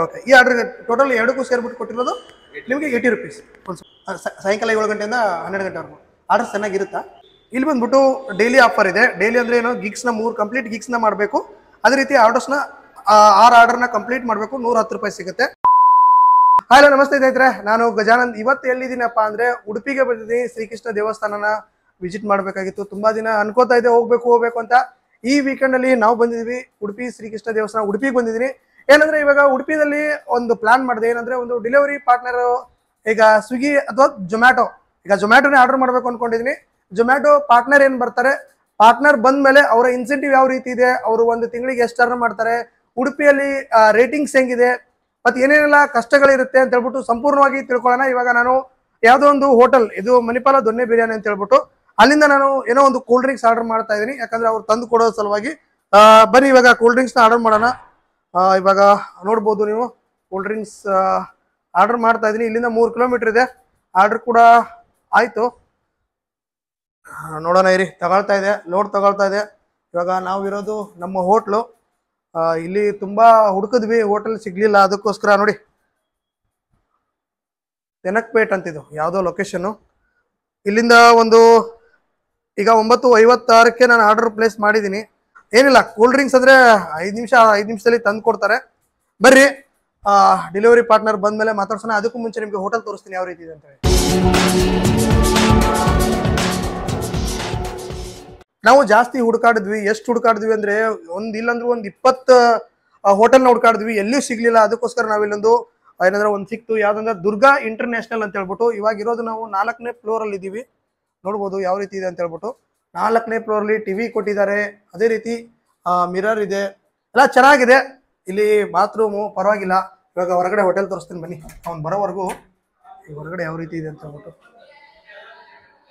Okay ಈ order total ಎರಡಕ್ಕೂ ಸೇರ್ಬಿಟ್ಟು ಕೊಟ್ಟಿರೋದು ನಿಮಗೆ 80 ರೂಪೀಸ್. ಸಾಯಂಕಾಲ 7 ಗಂಟೆಯಿಂದ 12 ಗಂಟೆವರೆಗೂ ಆರ್ಡರ್ ಚೆನ್ನಾಗಿರುತ್ತಾ? ಇಲ್ಲಿ ಬಂದ್ಬಿಟ್ಟು ಡೈಲಿ ಆಫರ್ ಇದೆ. ಡೈಲಿ ಅಂದ್ರೆ ಏನು, ಗಿಗ್ಸ್ನ 3 ಕಂಪ್ಲೀಟ್ ಗಿಗ್ಸ್ನ ಮಾಡಬೇಕು, ಅದೇ ರೀತಿ ಆರ್ಡರ್ಸ್ನ 6 ಆರ್ಡರ್ನ ಕಂಪ್ಲೀಟ್ ಮಾಡಬೇಕು, 110 ರೂಪಾಯಿ ಸಿಗುತ್ತೆ. ಹಲೋ ನಮಸ್ತೆ ಸ್ನೇಹಿತರೆ, ನಾನು ಗಜಾನಂದ್. ಇವತ್ತು ಎಲ್ಲಿದ್ದೀನಪ್ಪ ಅಂದ್ರೆ ಉಡುಪಿಗೆ ಬಂದಿದ್ದೀನಿ. ಶ್ರೀಕೃಷ್ಣ ದೇವಸ್ಥಾನನ ವಿಸಿಟ್ ಮಾಡಬೇಕಾಗಿತ್ತು. ತುಂಬಾ ದಿನ ಅನ್ಕೋತಾ ಇದೆ ಹೋಗ್ಬೇಕು ಅಂತ. ಈ ವೀಕೆಂಡ್ ಅಲ್ಲಿ ನಾವು ಬಂದಿದ್ವಿ ಉಡುಪಿ ಶ್ರೀಕೃಷ್ಣ ದೇವಸ್ಥಾನ ಉಡುಪಿಗೆ ಬಂದಿದ್ದೀನಿ. ಏನಂದ್ರೆ ಇವಾಗ ಉಡುಪಿನಲ್ಲಿ ಒಂದು ಪ್ಲಾನ್ ಮಾಡಿದೆ. ಏನಂದ್ರೆ ಒಂದು ಡೆಲಿವರಿ ಪಾರ್ಟ್ನರ್, ಈಗ ಸ್ವಿಗ್ಗಿ ಅಥವಾ ಜೊಮ್ಯಾಟೊ, ಈಗ ಜೊಮ್ಯಾಟೊನೇ ಆರ್ಡರ್ ಮಾಡ್ಬೇಕು ಅನ್ಕೊಂಡಿದೀನಿ. ಜೊಮ್ಯಾಟೊ ಪಾರ್ಟ್ನರ್ ಏನ್ ಬರ್ತಾರೆ, ಪಾರ್ಟ್ನರ್ ಬಂದ ಮೇಲೆ ಅವರ ಇನ್ಸೆಂಟಿವ್ ಯಾವ ರೀತಿ ಇದೆ, ಅವರು ಒಂದು ತಿಂಗಳಿಗೆ ಎಷ್ಟು ಆರ್ಡರ್ ಮಾಡ್ತಾರೆ, ಉಡುಪಿಯಲ್ಲಿ ರೇಟಿಂಗ್ಸ್ ಹೆಂಗಿದೆ, ಮತ್ತೆ ಏನೇನೆಲ್ಲ ಕಷ್ಟಗಳಿರುತ್ತೆ ಅಂತ ಹೇಳ್ಬಿಟ್ಟು ಸಂಪೂರ್ಣವಾಗಿ ತಿಳ್ಕೊಳ್ಳೋಣ. ಇವಾಗ ನಾನು ಯಾವುದೋ ಒಂದು ಹೋಟೆಲ್, ಇದು ಮಣಿಪಾಲ ದೊನ್ನೆ ಬಿರಿಯಾನಿ ಅಂತ ಹೇಳ್ಬಿಟ್ಟು, ಅಲ್ಲಿಂದ ನಾನು ಏನೋ ಒಂದು ಕೂಲ್ ಡ್ರಿಂಕ್ಸ್ ಆರ್ಡರ್ ಮಾಡ್ತಾ ಇದ್ದೀನಿ, ಯಾಕಂದ್ರೆ ಅವ್ರು ತಂದು ಕೊಡೋ ಸಲುವಾಗಿ. ಬನ್ನಿ ಇವಾಗ ಕೂಲ್ ಡ್ರಿಂಕ್ಸ್ನ ಆರ್ಡರ್ ಮಾಡೋಣ. ಇವಾಗ ನೋಡ್ಬೋದು ನೀವು, ಕೂಲ್ ಡ್ರಿಂಕ್ಸ್ ಆರ್ಡರ್ ಮಾಡ್ತಾ ಇದ್ದೀನಿ. ಇಲ್ಲಿಂದ 3 ಕಿಲೋಮೀಟರ್ ಇದೆ. ಆರ್ಡರ್ ಕೂಡ ಆಯ್ತು, ನೋಡೋಣ ಇರಿ. ತಗೊಳ್ತಾ ಇದೆ, ಲೋಡ್ ತಗೊಳ್ತಾ ಇದೆ. ಇವಾಗ ನಾವಿರೋದು ನಮ್ಮ ಹೋಟ್ಲು. ಇಲ್ಲಿ ತುಂಬಾ ಹುಡುಕಿದ್ವಿ, ಹೋಟೆಲ್ ಸಿಗ್ಲಿಲ್ಲ. ಅದಕ್ಕೋಸ್ಕರ ನೋಡಿ, ತೆನಕ್ಪೇಟ್ ಅಂತಿದ್ದು ಯಾವುದೋ ಲೊಕೇಶನ್. ಇಲ್ಲಿಂದ ಒಂದು ಈಗ 9:56ಕ್ಕೆ ನಾನು ಆರ್ಡರ್ ಪ್ಲೇಸ್ ಮಾಡಿದ್ದೀನಿ. ಏನಿಲ್ಲ, ಕೂಲ್ ಡ್ರಿಂಕ್ಸ್ ಅಂದ್ರೆ 5 ನಿಮಿಷದಲ್ಲಿ ತಂದು ಕೊಡ್ತಾರೆ. ಬರ್ರಿ, ಡೆಲಿವರಿ ಪಾರ್ಟ್ನರ್ ಬಂದ್ಮೇಲೆ ಮಾತಾಡ್ಸೋಣ. ಅದಕ್ಕೂ ಮುಂಚೆ ನಿಮ್ಗೆ ಹೋಟೆಲ್ ತೋರಿಸ್ತೀನಿ ಯಾವ ರೀತಿ ಇದೆ ಅಂತ ಹೇಳಿ. ನಾವು ಜಾಸ್ತಿ ಹುಡುಕಾಡಿದ್ವಿ. ಎಷ್ಟು ಹುಡುಕಾಡಿದ್ವಿ ಅಂದ್ರೆ ಇಲ್ಲಂದ್ರೂ ಒಂದು 20 ಹೋಟೆಲ್ನ ಹುಡುಕಾಡಿದ್ವಿ, ಎಲ್ಲಿಯೂ ಸಿಗ್ಲಿಲ್ಲ. ಅದಕ್ಕೋಸ್ಕರ ನಾವಿಲ್ಲೊಂದು ಏನಂದ್ರೆ ಒಂದು ಸಿಕ್ತು, ಯಾವ್ದಂದ್ರೆ ದುರ್ಗಾ ಇಂಟರ್ನ್ಯಾಷನಲ್ ಅಂತ ಹೇಳ್ಬಿಟ್ಟು. ಇವಾಗ ಇರೋದು ನಾವು 4ನೇ ಫ್ಲೋರ್ ಅಲ್ಲಿ ಇದ್ದೀವಿ. ನೋಡ್ಬೋದು ಯಾವ ರೀತಿ ಇದೆ ಅಂತ ಹೇಳ್ಬಿಟ್ಟು. 4ನೇ ಫ್ಲೋರ್ ಅಲ್ಲಿ ಟಿವಿ ಕೊಟ್ಟಿದ್ದಾರೆ, ಅದೇ ರೀತಿ ಮಿರರ್ ಇದೆ, ಎಲ್ಲ ಚೆನ್ನಾಗಿದೆ. ಇಲ್ಲಿ ಬಾತ್ರೂಮು ಪರವಾಗಿಲ್ಲ. ಇವಾಗ ಹೊರಗಡೆ ಹೋಟೆಲ್ ತೋರಿಸ್ತೀನಿ ಬನ್ನಿ. ಅವ್ನು ಬರೋವರೆಗೂ ಈ ಹೊರಗಡೆ ಯಾವ ರೀತಿ ಇದೆ ಅಂತ ಹೇಳ್ಬಿಟ್ಟು,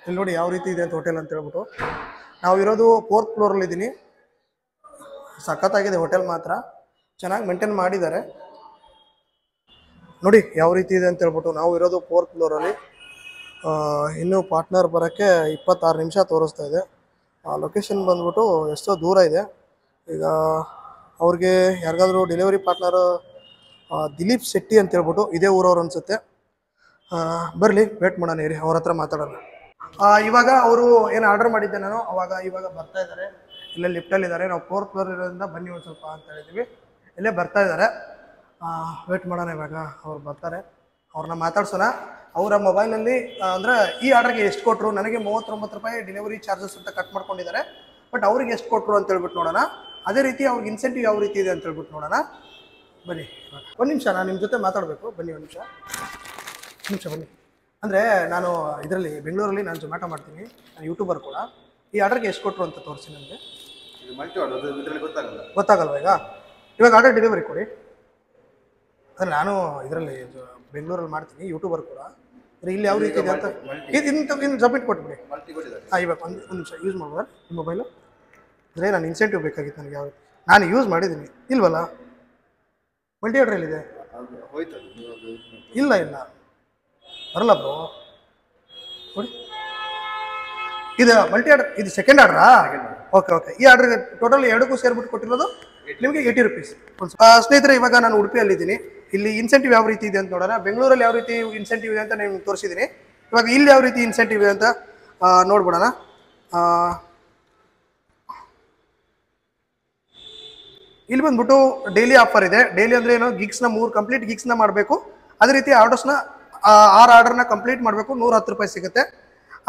ಇಲ್ಲಿ ನೋಡಿ ಯಾವ ರೀತಿ ಇದೆ ಅಂತ ಹೋಟೆಲ್ ಅಂತ ಹೇಳ್ಬಿಟ್ಟು. ನಾವು ಇರೋದು 4th ಫ್ಲೋರ್ ಅಲ್ಲಿ ಇದ್ದೀನಿ. ಸಖತ್ತಾಗಿದೆ ಹೋಟೆಲ್, ಮಾತ್ರ ಚೆನ್ನಾಗಿ ಮೇಂಟೈನ್ ಮಾಡಿದ್ದಾರೆ. ನೋಡಿ ಯಾವ ರೀತಿ ಇದೆ ಅಂತ ಹೇಳ್ಬಿಟ್ಟು. ನಾವು ಇರೋದು 4th ಫ್ಲೋರ್ ಅಲ್ಲಿ. ಇನ್ನೂ ಪಾರ್ಟ್ನರ್ ಬರೋಕ್ಕೆ 26 ನಿಮಿಷ ತೋರಿಸ್ತಾ ಇದೆ. ಲೊಕೇಶನ್ ಬಂದ್ಬಿಟ್ಟು ಎಷ್ಟೋ ದೂರ ಇದೆ. ಈಗ ಅವ್ರಿಗೆ ಯಾರಿಗಾದ್ರೂ ಡೆಲಿವರಿ ಪಾರ್ಟ್ನರ್ ದಿಲೀಪ್ ಶೆಟ್ಟಿ ಅಂತ ಹೇಳ್ಬಿಟ್ಟು, ಇದೇ ಊರವ್ರು ಅನ್ಸುತ್ತೆ. ಬರಲಿ, ವೇಟ್ ಮಾಡೋಣ ಇರಿ, ಅವ್ರ ಹತ್ರ ಮಾತಾಡೋಣ. ಇವಾಗ ಅವರು ಏನು ಆರ್ಡರ್ ಮಾಡಿದ್ದೆ ನಾನು, ಇವಾಗ ಬರ್ತಾ ಇದ್ದಾರೆ. ಇಲ್ಲೇ ಲಿಫ್ಟಲ್ಲಿ ಇದ್ದಾರೆ. ನಾವು 4th ಫ್ಲೋರ್ ಇರೋದ್ರಿಂದ ಬನ್ನಿ ಒಂದು ಸ್ವಲ್ಪ ಅಂತ ಹೇಳಿದ್ವಿ. ಇಲ್ಲೇ ಬರ್ತಾ ಇದ್ದಾರೆ. ವೇಟ್ ಮಾಡೋಣ, ಇವಾಗ ಅವ್ರು ಬರ್ತಾರೆ, ಅವ್ರನ್ನ ಮಾತಾಡ್ಸೋಣ. ಅವರ ಮೊಬೈಲಲ್ಲಿ ಅಂದರೆ ಈ ಆರ್ಡರ್ಗೆ ಎಷ್ಟು ಕೊಟ್ಟರು, ನನಗೆ 39 ರೂಪಾಯಿ ಡೆಲಿವರಿ ಚಾರ್ಜಸ್ ಅಂತ ಕಟ್ ಮಾಡ್ಕೊಂಡಿದ್ದಾರೆ. ಬಟ್ ಅವ್ರಿಗೆ ಎಷ್ಟು ಕೊಟ್ಟರು ಅಂತ ಹೇಳ್ಬಿಟ್ಟು ನೋಡೋಣ. ಅದೇ ರೀತಿ ಅವ್ರಿಗೆ ಇನ್ಸೆಂಟಿವ್ ಯಾವ ರೀತಿ ಇದೆ ಅಂತ ಹೇಳ್ಬಿಟ್ಟು ನೋಡೋಣ. ಬನ್ನಿ ಒಂದು ನಿಮಿಷ, ನಾನು ನಿಮ್ಮ ಜೊತೆ ಮಾತಾಡಬೇಕು. ಬನ್ನಿ ಒಂದು ನಿಮಿಷ ಬನ್ನಿ. ಅಂದರೆ ನಾನು ಇದರಲ್ಲಿ ಬೆಂಗಳೂರಲ್ಲಿ ನಾನು ಜೊಮ್ಯಾಟೊ ಮಾಡ್ತೀನಿ, ನಾನು ಯೂಟ್ಯೂಬರ್ ಕೂಡ. ಈ ಆರ್ಡರ್ಗೆ ಎಷ್ಟು ಕೊಟ್ಟರು ಅಂತ ತೋರಿಸಿ ನನಗೆ. ಗೊತ್ತಾಗಲ್ವ ಇವಾಗ ಆರ್ಡರ್ ಡೆಲಿವರಿ ಕೊಡಿ. ಅಂದರೆ ನಾನು ಇದರಲ್ಲಿ ಬೆಂಗಳೂರಲ್ಲಿ ಮಾಡ್ತೀನಿ, ಯೂಟ್ಯೂಬರ್ ಕೂಡ. ಇಲ್ಲಿ ಯಾವ ರೀತಿ ಇದೆ ಅಂತ ಇನ್ನು ಸಬ್ಮಿಟ್ ಕೊಟ್ಬಿಡಿ. ಇವಾಗ ಒಂದು ನಿಮಿಷ ಯೂಸ್ ಮಾಡ್ಬೋದಾ ನಿಮ್ಮ ಮೊಬೈಲು? ಅಂದರೆ ನಾನು ಇನ್ಸೆಂಟಿವ್ ಬೇಕಾಗಿತ್ತು ನನಗೆ. ಯಾವ ನಾನು ಯೂಸ್ ಮಾಡಿದ್ದೀನಿ, ಇಲ್ವಲ್ಲ? ಮಲ್ಟಿ ಆರ್ಡ್ರ್ ಎಲ್ಲಿದೆ? ಇಲ್ಲ ಬರಲ್ಲ ಬ್ರೋ. ನೋಡಿ, ಇದು ಮಲ್ಟಿ ಆರ್ಡರ್, ಇದು ಸೆಕೆಂಡ್ ಆರ್ಡ್ರಾ? ಓಕೆ. ಈ ಆರ್ಡರ್ ಟೋಟಲ್ ಎರಡಕ್ಕೂ ಸೇರ್ಬಿಟ್ಟು ಕೊಟ್ಟಿರೋದು ನಿಮಗೆ 80 ರೂಪೀಸ್. ಸ್ನೇಹಿತರೆ, ಇವಾಗ ನಾನು ಉಡುಪಿಯಲ್ಲಿದ್ದೀನಿ. ಇಲ್ಲಿ ಇನ್ಸೆಂಟಿವ್ ಯಾವ ರೀತಿ ಇದೆ ಅಂತ ನೋಡೋಣ. ಬೆಂಗಳೂರಲ್ಲಿ ಯಾವ ರೀತಿ ಇನ್ಸೆಂಟಿವ್ ಇದೆ ಅಂತ ನಿಮ್ಗೆ ತೋರಿಸಿದ್ದೀನಿ. ಇವಾಗ ಇಲ್ಲಿ ಯಾವ ರೀತಿ ಇನ್ಸೆಂಟಿವ್ ಇದೆ ಅಂತ ನೋಡ್ಬಿಡೋಣ. ಇಲ್ಲಿ ಬಂದ್ಬಿಟ್ಟು ಡೈಲಿ ಆಫರ್ ಇದೆ. ಡೈಲಿ ಅಂದ್ರೆ ಏನು, ಗಿಗ್ಸ್ನ 3 ಕಂಪ್ಲೀಟ್ ಗಿಗ್ಸ್ನ ಮಾಡಬೇಕು, ಅದೇ ರೀತಿ ಆರ್ಡರ್ಸ್ನ 6 ಆರ್ಡರ್ನ ಕಂಪ್ಲೀಟ್ ಮಾಡಬೇಕು, 110 ರೂಪಾಯಿ ಸಿಗುತ್ತೆ.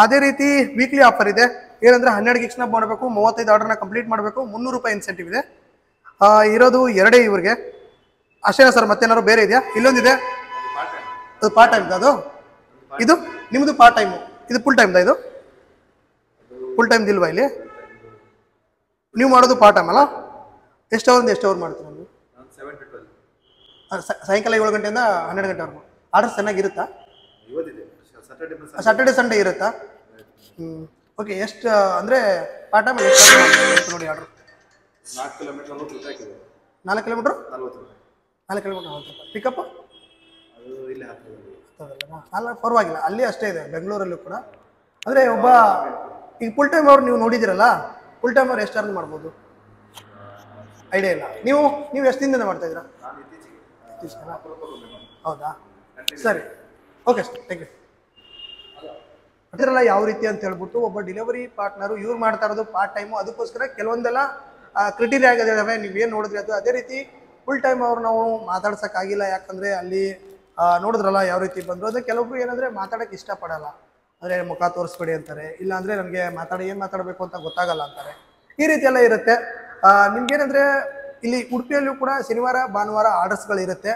ಅದೇ ರೀತಿ ವೀಕ್ಲಿ ಆಫರ್ ಇದೆ. ಏನಂದ್ರೆ 12 ಗಿಗ್ಸ್ನ ಮಾಡಬೇಕು, 35 ಆರ್ಡರ್ನ ಕಂಪ್ಲೀಟ್ ಮಾಡಬೇಕು, 300 ರೂಪಾಯಿ ಇನ್ಸೆಂಟಿವ್ ಇದೆ. ಇರೋದು ಎರಡೇ ಇವ್ರಿಗೆ. ಅಷ್ಟೇನಾ ಸರ್, ಮತ್ತೇನಾದ್ರು ಬೇರೆ ಇದೆಯಾ? ಇಲ್ಲೊಂದಿದೆ, ಅದು ಪಾರ್ಟ್ ಟೈಮ್. ಅದು ಇದು ನಿಮ್ಮದು ಪಾರ್ಟ್ ಟೈಮು, ಇದು ಫುಲ್ ಟೈಮ್ದ? ಇದು ಫುಲ್ ಟೈಮ್ದು ಇಲ್ವಾ ಇಲ್ಲಿ? ನೀವು ಮಾಡೋದು ಪಾರ್ಟ್ ಟೈಮ್ ಅಲ್ಲ? ಎಷ್ಟು ಅವರ್ ಮಾಡ್ತೀರಾ ನೀವು? ಸಾಯಂಕಾಲ 7 ಗಂಟೆಯಿಂದ 12 ಗಂಟೆವರೆಗೂ. ಆರ್ಡರ್ ಚೆನ್ನಾಗಿರುತ್ತಾ? ಸ್ಯಾಟರ್ಡೆ ಸಂಡೇ ಇರುತ್ತಾ? ಓಕೆ. ಎಷ್ಟು ಅಂದರೆ ಪಾರ್ಟ್ ಟೈಮ್ ಎಷ್ಟು ನೋಡಿ ಆರ್ಡರ್? 4 ಕಿಲೋಮೀಟರ್ 40 ರೂಪಾಯಿ. ಪಿಕಪ್ ಅಲ್ಲ, ಪರವಾಗಿಲ್ಲ, ಅಲ್ಲಿ ಅಷ್ಟೇ ಇದೆ ಬೆಂಗಳೂರಲ್ಲೂ ಕೂಡ. ಅಂದರೆ ಒಬ್ಬ ಈಗ ಫುಲ್ ಟೈಮ್ ಅವ್ರು ನೀವು ನೋಡಿದಿರಲ್ಲ, ಫುಲ್ ಟೈಮ್ ಅವ್ರು ಎಷ್ಟು ಅರ್ನ್ ಮಾಡ್ಬೋದು? ಐಡಿಯಾ ಇಲ್ಲ. ನೀವು ಎಷ್ಟು ದಿನದಿಂದ ಮಾಡ್ತಾ ಇದ್ದೀರಾ? ಇತ್ತೀಚೆಗೆ ಹೌದಾ ಸರಿ ಓಕೆ ಸರ್ ಥ್ಯಾಂಕ್ ಯು. ಅದರಲ್ಲ ಯಾವ ರೀತಿ ಅಂತ ಹೇಳ್ಬಿಟ್ಟು ಒಬ್ಬ ಡೆಲಿವರಿ ಪಾರ್ಟ್ನರು ಇವ್ರು ಮಾಡ್ತಾ ಇರೋದು ಪಾರ್ಟ್ ಟೈಮು, ಅದಕ್ಕೋಸ್ಕರ ಕೆಲವೊಂದೆಲ್ಲ ಕ್ರಿಟೀರಿಯಾ ಆಗಿದ್ದಾವೆ ನೀವೇನು ನೋಡಿದ್ರಿ ಅದು. ಅದೇ ರೀತಿ ಫುಲ್ ಟೈಮ್ ಅವ್ರು ನಾವು ಮಾತಾಡ್ಸೋಕ್ಕಾಗಿಲ್ಲ, ಯಾಕಂದರೆ ಅಲ್ಲಿ ನೋಡಿದ್ರಲ್ಲ ಯಾವ ರೀತಿ ಬಂದರು. ಅದೇ ಕೆಲವೊಬ್ರು ಏನಂದರೆ ಮಾತಾಡೋಕ್ಕೆ ಇಷ್ಟಪಡಲ್ಲ, ಅಂದರೆ ಮುಖ ತೋರಿಸ್ಬೇಡಿ ಅಂತಾರೆ, ಇಲ್ಲ ಅಂದರೆ ನನಗೆ ಏನು ಮಾತಾಡಬೇಕು ಅಂತ ಗೊತ್ತಾಗಲ್ಲ ಅಂತಾರೆ. ಈ ರೀತಿ ಎಲ್ಲ ಇರುತ್ತೆ. ನಿಮ್ಗೇನಂದರೆ ಇಲ್ಲಿ ಉಡುಪಿಯಲ್ಲೂ ಕೂಡ ಶನಿವಾರ ಭಾನುವಾರ ಆರ್ಡರ್ಸ್ಗಳಿರುತ್ತೆ.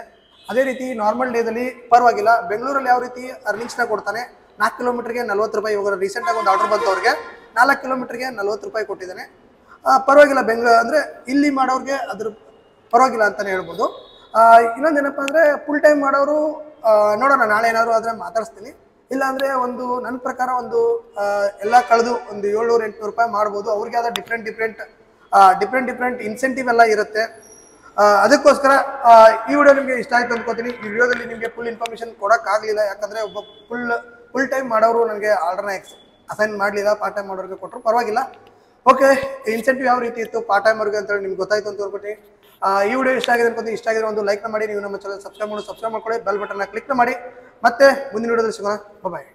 ಅದೇ ರೀತಿ ನಾರ್ಮಲ್ ಡೇದಲ್ಲಿ ಪರವಾಗಿಲ್ಲ. ಬೆಂಗಳೂರಲ್ಲಿ ಯಾವ ರೀತಿ ಅರ್ನಿಂಗ್ಸ್ನ ಕೊಡ್ತಾನೆ, 4 ಕಿಲೋಮೀಟರ್ಗೆ 40 ರೂಪಾಯಿ. ಇವಾಗ ರೀಸೆಂಟಾಗಿ ಒಂದು ಆರ್ಡರ್ ಬಂತು ಅವ್ರಿಗೆ, 4 ಕಿಲೋಮೀಟರ್ಗೆ 40 ರೂಪಾಯಿ ಕೊಟ್ಟಿದ್ದಾನೆ. ಪರವಾಗಿಲ್ಲ. ಅಂದರೆ ಇಲ್ಲಿ ಮಾಡೋರಿಗೆ ಅದ್ರ ಪರವಾಗಿಲ್ಲ ಅಂತಲೇ ಹೇಳ್ಬೋದು. ಇನ್ನೊಂದೇನಪ್ಪ ಅಂದರೆ ಫುಲ್ ಟೈಮ್ ಮಾಡೋರು ನೋಡೋಣ, ನಾಳೆ ಏನಾದರೂ ಆದರೆ ಮಾತಾಡಿಸ್ತೀನಿ. ಇಲ್ಲಾಂದರೆ ಒಂದು ನನ್ನ ಪ್ರಕಾರ ಒಂದು ಎಲ್ಲ ಕಳೆದು ಒಂದು 700-800 ರೂಪಾಯಿ ಮಾಡ್ಬೋದು. ಅವ್ರಿಗೆ ಆದ ಡಿಫ್ರೆಂಟ್ ಇನ್ಸೆಂಟಿವ್ ಎಲ್ಲ ಇರುತ್ತೆ. ಅದಕ್ಕೋಸ್ಕರ ಈ ವಿಡಿಯೋ ನಿಮಗೆ ಇಷ್ಟ ಆಯ್ತು ಅಂದ್ಕೋತೀನಿ. ಈ ವಿಡಿಯೋದಲ್ಲಿ ನಿಮಗೆ ಫುಲ್ ಇನ್ಫಾರ್ಮೇಷನ್ ಕೊಡೋಕ್ಕಾಗಲಿಲ್ಲ, ಯಾಕಂದರೆ ಒಬ್ಬ ಫುಲ್ ಟೈಮ್ ಮಾಡೋರು ನನಗೆ ಆರ್ಡರ್ನ ಅಸೈನ್ ಮಾಡಲಿಲ್ಲ, ಪಾರ್ಟ್ ಟೈಮ್ ಮಾಡೋರಿಗೆ ಕೊಟ್ಟರು. ಪರವಾಗಿಲ್ಲ. ಓಕೆ, ಇನ್ಸೆಂಟಿವ್ ಯಾವ ರೀತಿ ಇತ್ತು ಪಾರ್ಟ್ ಟೈಮ್ ಅವ್ರಿಗೆ ಅಂತೇಳಿ ನಿಮ್ಗೆ ಗೊತ್ತಾಯ್ತು ಅಂತ ಹೇಳ್ಬಿಟ್ಟು ಈ ವಿಡಿಯೋ ಇಷ್ಟ ಆಗಿದೆ ಅನ್ಕೋತೀನಿ. ಇಷ್ಟ ಆಗಿದ್ರೆ ಒಂದು ಲೈಕ್ನ ಮಾಡಿ, ನೀವು ನಮ್ಮ ಚಾನಲ್ ಸಬ್ಸ್ಕ್ರೈಬ್ ಮಾಡ್ಕೊಳ್ಳಿ, ಬೆಲ್ ಬಟನ್ನ ಕ್ಲಿಕ್ ಮಾಡಿ. ಮತ್ತೆ ಮುಂದಿನ ವಿಡಿಯೋದಲ್ಲಿ ಸಿಗೋಣ. ಬಾಯ್.